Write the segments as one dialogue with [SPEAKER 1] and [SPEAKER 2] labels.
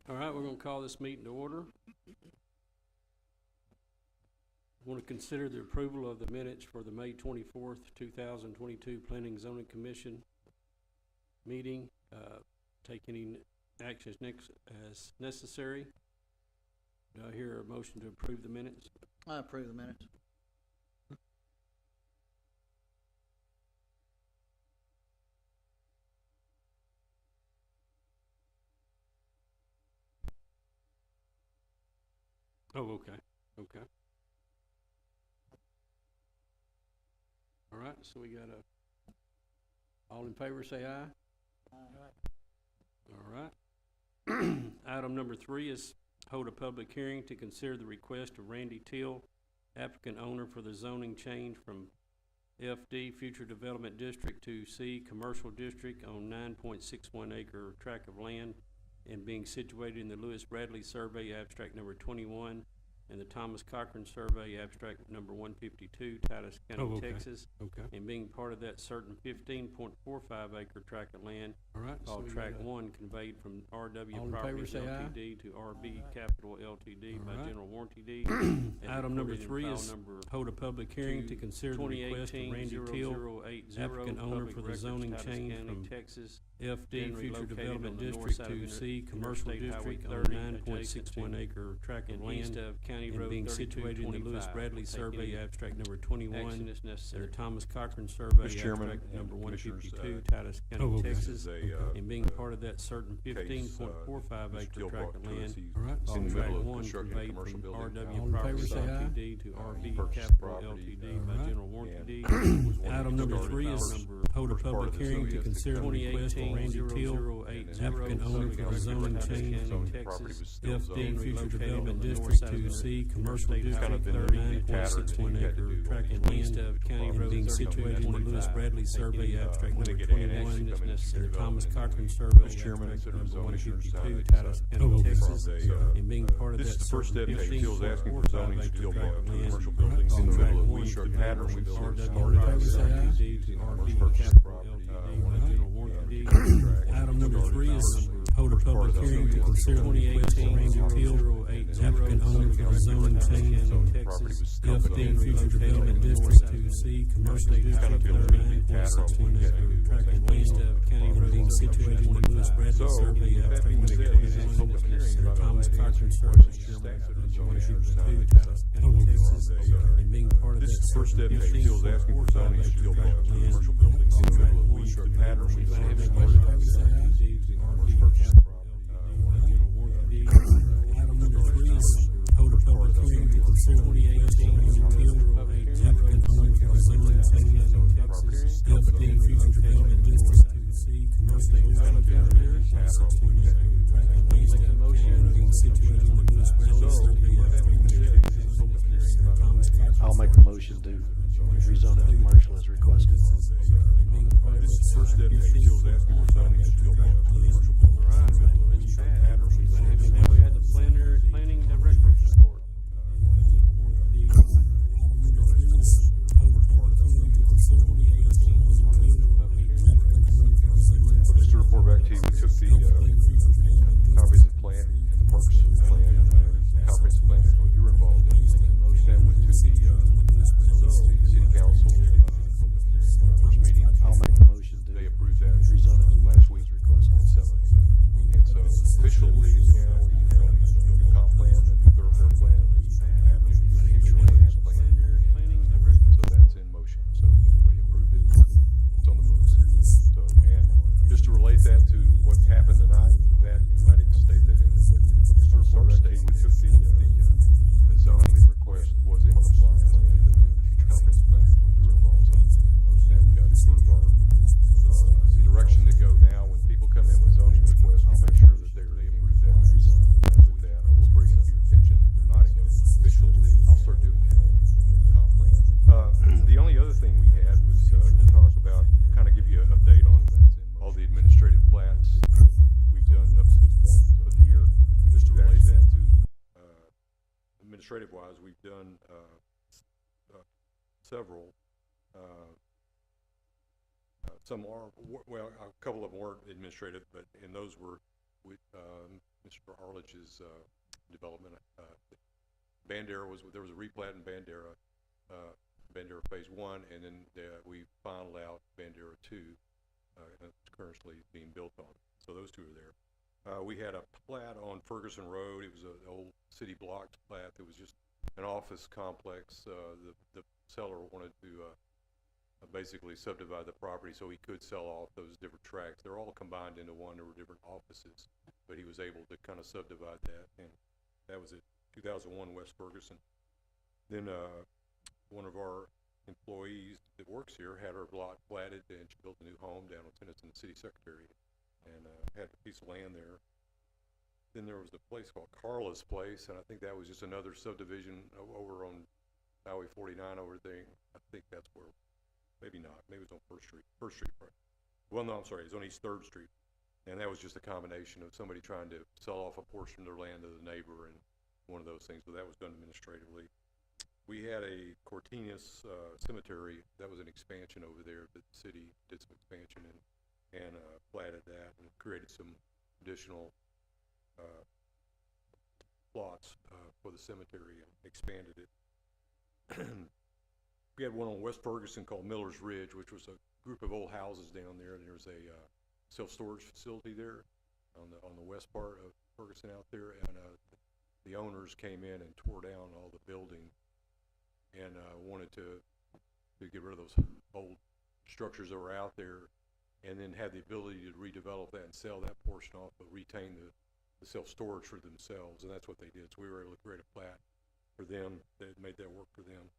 [SPEAKER 1] All right, we're going to call this meeting to order. I want to consider the approval of the minutes for the May 24th, 2022 Planning and Zoning Commission meeting. Take any actions as necessary. Do I hear a motion to approve the minutes?
[SPEAKER 2] I approve the minutes.
[SPEAKER 1] Oh, okay, okay. All right, so we got all in favor say aye. All right. Item number 3 is hold a public hearing to consider the request of Randy Teal, applicant owner for the zoning change from FD Future Development District to C Commercial District on 9.61 acre tract of land and being situated in the Lewis Bradley Survey Abstract number 21 and the Thomas Cochran Survey Abstract number 152, Titus County, Texas. Okay. And being part of that certain 15.45 acre tract of land, all right, called Tract 1, conveyed from RW Properties Ltd. To RB Capital Ltd. By general warranty deed. Item number 3 is hold a public hearing to consider the request of Randy Teal, applicant owner for the zoning change from Texas FD Future Development District to C Commercial District on 9.61 acre tract of land and being situated in the Lewis Bradley Survey Abstract number 21 and the Thomas Cochran Survey Abstract number 152, Titus County, Texas, and being part of that certain 15.45 acre tract of land called Tract 1, conveyed from RW Properties Ltd. To RB Capital Ltd. By general warranty deed. Item number 3 is hold a public hearing to consider the request of Randy Teal, applicant owner for the zoning change from Texas FD Future Development District to C Commercial District 9.61 acre tract of land and being situated in the Lewis Bradley Survey Abstract number 21 and the Thomas Cochran Survey Abstract number 152, Titus County, Texas, and being part of that certain 15.45 acre tract of land
[SPEAKER 3] commercial buildings in the middle of we showed patterns we've started
[SPEAKER 1] to RB Capital Ltd. By general warranty deed. Item number 3 is hold a public hearing to consider the request of Randy Teal, applicant owner for the zoning change from Texas FD Future Development District to C Commercial District 9.61 acre tract of land being situated in the Lewis Bradley Survey Abstract number 21 and Thomas Cochran Survey number 152, Titus County, Texas, and being part of that
[SPEAKER 3] first step is asking for
[SPEAKER 1] 15.45
[SPEAKER 3] zoning
[SPEAKER 1] acre
[SPEAKER 3] to
[SPEAKER 1] tract of land
[SPEAKER 3] commercial buildings in the middle of we showed patterns we've
[SPEAKER 1] Item number 3 is hold a public hearing to consider the request of Randy Teal, applicant owner for the zoning change from Texas FD Future Development District to C Commercial District 9.61 acre tract of land being situated in the Lewis Bradley Survey
[SPEAKER 2] I'll make a motion to rezone it commercial as requested.
[SPEAKER 3] first step is asking for zoning to commercial buildings.
[SPEAKER 1] Now we had the planning director's report.
[SPEAKER 3] Just to report back to you, we took the comprehensive plan and the parks plan, comprehensive plan that you were involved in, then went to the city council first meeting.
[SPEAKER 2] I'll make a motion to
[SPEAKER 3] They approved that
[SPEAKER 2] rezone it
[SPEAKER 3] last week
[SPEAKER 2] as requested.
[SPEAKER 3] on 7th. And so officially, now we have the comp plan and the thoroughfare plan and the future land plan. So that's in motion. So everybody approved it. It's on the books. So, and just to relate that to what happened tonight, that I didn't state that in the first state. We took the zoning request was in compliance plan and the future comprehensive plan you were involved in. And we got sort of our direction to go now. When people come in with zoning requests, we'll make sure that they approve that. With that, we'll bring it to your attention. If they're not official, I'll start doing that. The only other thing we had was to talk about, kind of give you an update on all the administrative plats we've done up to this point of the year. Just to relate that to administrative-wise, we've done several. Some are, well, a couple of them weren't administrative, but and those were Mr. Arlich's, development. Bandera there was a replat in Bandera, Bandera Phase 1, and then, we finalized out Bandera 2, it's currently being built on. So those two are there. We had a plat on Ferguson Road. It was an old city block plat that was just an office complex. The seller wanted to basically subdivide the property so he could sell off those different tracts. They're all combined into one. There were different offices, but he was able to kind of subdivide that, and that was at 2001 West Ferguson. Then one of our employees that works here had her lot platted, and she built a new home down on Tennyson, the city secretary, and had a piece of land there. Then there was a place called Carla's Place, and I think that was just another subdivision over on Highway 49 over there. I think that's where, maybe not, maybe it was on First Street, right? Well, no, I'm sorry, it's on East 3rd Street. And that was just a combination of somebody trying to sell off a portion of their land to the neighbor, and one of those things, but that was done administratively. We had a Cortinez cemetery. That was an expansion over there. The city did some expansion and platted that and created some additional plots for the cemetery and expanded it. We had one on West Ferguson called Miller's Ridge, which was a group of old houses down there, and there was a self-storage facility there on the west part of Ferguson out there, and the owners came in and tore down all the building and wanted to get rid of those old structures that were out there, and then had the ability to redevelop that and sell that portion off, but retain the self-storage for themselves, and that's what they did. So we were able to create a plat for them that made that work for them.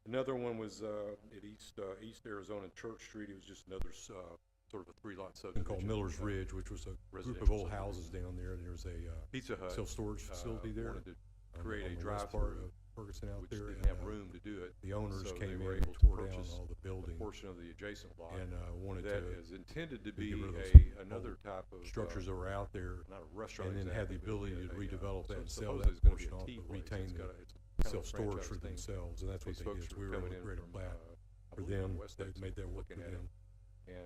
[SPEAKER 3] Another one was at East Arizona Church Street. It was just another sort of a 3-lot subdivision called Miller's Ridge, which was a group of old houses down there, and there was a Pizza Hut self-storage facility there. Wanted to create a drive-through of Ferguson out there, didn't have room to do it. The owners came in and tore down all the building, a portion of the adjacent lot, and wanted that is intended to be another type of structures that were out there, not a restaurant, and then had the ability to redevelop that and sell that portion off, but retain the self-storage for themselves, and that's what they did. So we were able to create a plat for them that made that work for them.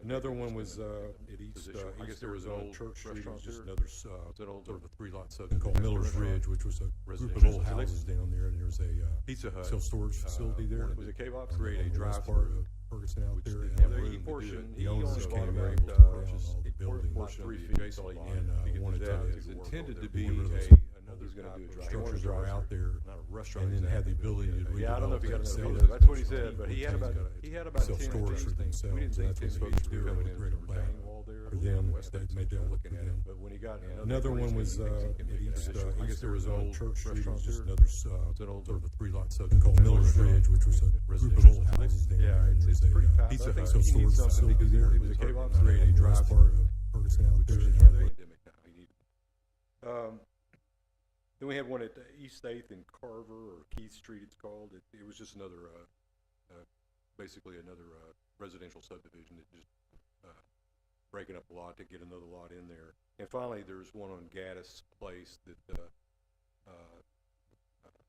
[SPEAKER 3] Another one was at East Arizona Church Street. It was just another sort of a 3-lot subdivision called Miller's Ridge, which was a group of old houses down there, and there was a Pizza Hut self-storage facility there. Was it K-Box? Create a drive-through of Ferguson out there, and have room to do it. The owners came in and tore down all the building, and wanted that is intended to be another going to do a structures that are out there, not a restaurant, and then had the ability to redevelop. Yeah, I don't know if you got another. That's what he said, but he had about self-storage for themselves. We didn't think that's what they were coming in with a retaining wall there for them. That made that work for them. But when he got another one was at East Arizona Church Street. It was just another sort of a 3-lot subdivision called Miller's Ridge, which was a group of old houses down there. Yeah, it's pretty tough. Pizza Hut self-storage facility there. It was a K-Box. Create a drive part of Ferguson out there. Then we had one at East 8th and Carver, or Keith Street it's called. It was just another, basically another residential subdivision that just breaking up a lot to get another lot in there. And finally, there's one on Gaddis Place that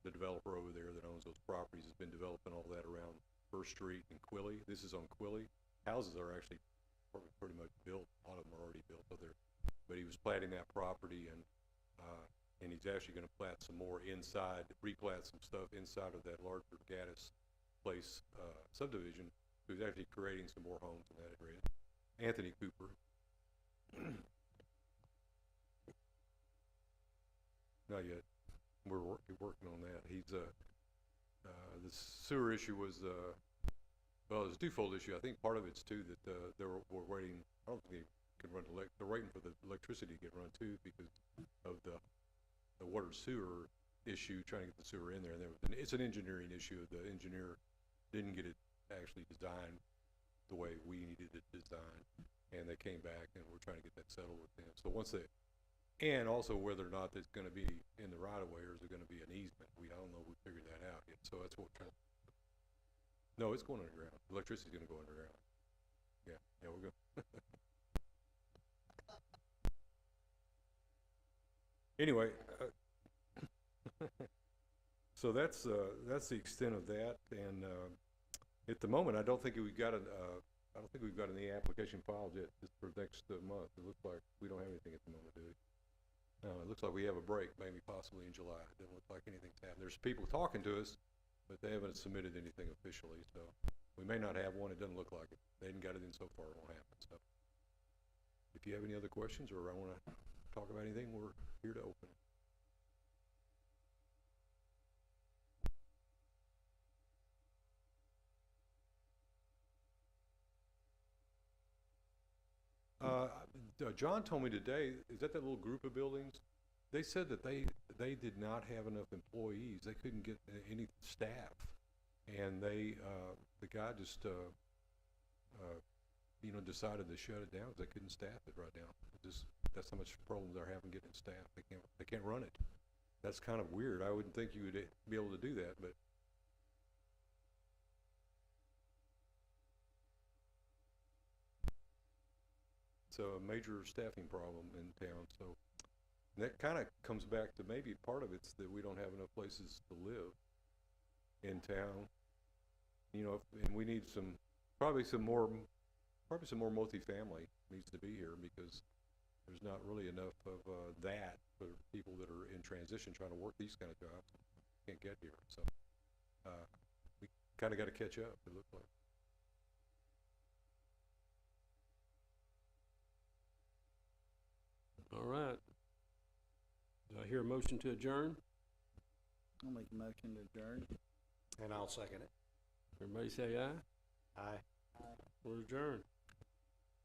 [SPEAKER 3] the developer over there that owns those properties has been developing all that around First Street and Quilly. This is on Quilly. Houses are actually pretty much built. A lot of them are already built up there. But he was platting that property, and he's actually going to plat some more inside, replat some stuff inside of that larger Gaddis Place subdivision. So he's actually creating some more homes in that area. Anthony Cooper. Not yet. We're working on that. He's the sewer issue was well, it was a twofold issue. I think part of it's too that we're waiting. I don't think they can run they're waiting for the electricity to get run too because of the water sewer issue, trying to get the sewer in there. And it's an engineering issue. The engineer didn't get it actually designed the way we needed it designed, and they came back, and we're trying to get that settled with them. So once they, and also whether or not it's going to be in the right of way or is it going to be an easement. I don't know. We figured that out yet. So that's what we're trying. No, it's going underground. Electricity's going to go underground. Yeah, we're going. Anyway, so that's the extent of that, and at the moment, I don't think we've got any application filed yet. Just for next month. It looks like we don't have anything at the moment, do we? No, it looks like we have a break, maybe possibly in July. It doesn't look like anything's happened. There's people talking to us, but they haven't submitted anything officially, so we may not have one. It doesn't look like it. They hadn't got it in so far. It won't happen, so. If you have any other questions or I wanna talk about anything, we're here to open it. John told me today, is that little group of buildings? They said that they did not have enough employees. They couldn't get any staff. And the guy just, decided to shut it down because they couldn't staff it right now. That's how much problems they're having getting staff. They can't run it. That's kind of weird. I wouldn't think you would be able to do that, but. It's a major staffing problem in town, so that kind of comes back to maybe part of it's that we don't have enough places to live in town. And we need probably some more multifamily needs to be here because there's not really enough of that for people that are in transition trying to work these kind of jobs. Can't get here, so we kind of got to catch up, it looks like.
[SPEAKER 1] All right. Do I hear a motion to adjourn?
[SPEAKER 2] I'll make a motion to adjourn.
[SPEAKER 4] And I'll second it.
[SPEAKER 1] Everybody say aye.
[SPEAKER 4] Aye.
[SPEAKER 1] We're adjourned.